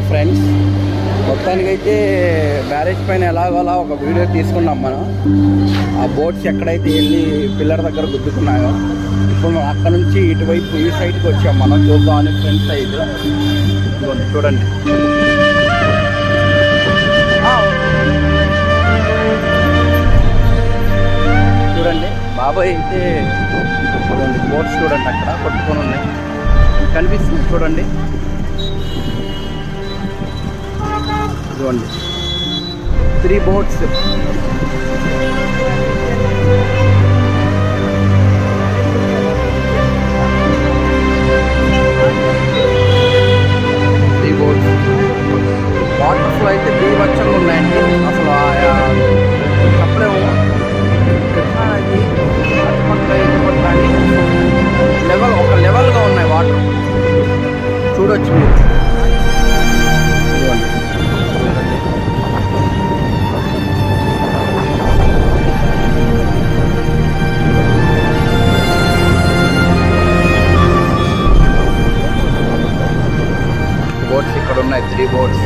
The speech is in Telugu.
ఫ్రెండ్స్, మొత్తానికైతే బ్యారేజ్ పైన ఎలాగోలా ఒక వీడియో తీసుకున్నాం మనం. ఆ బోట్స్ ఎక్కడైతే వెళ్ళి పిల్లర్ దగ్గర గుద్దుకున్నాయో ఇప్పుడు మనం అక్కడ నుంచి ఇటువైపు ఈ సైడ్కి వచ్చాం మనం. చూద్దామని ఫ్రెండ్స్ సైడ్ చూడండి. చూడండి బాబాయ్ అయితే చూడండి, బోట్స్ చూడండి అక్కడ కొట్టుకొని ఉన్నాయి, కనిపిస్తుంది చూడండి. చూడండి 3 boats. వాటర్ ఫ్లో అయితే బీభత్సంగా ఉన్నాయండి. అసలు చెప్పలేము, లెవెల్ ఒక లెవెల్గా ఉన్నాయి వాటర్. చూడొచ్చు మీరు. బోట్స్ ఇక్కడ ఉన్నాయి, 3 boats.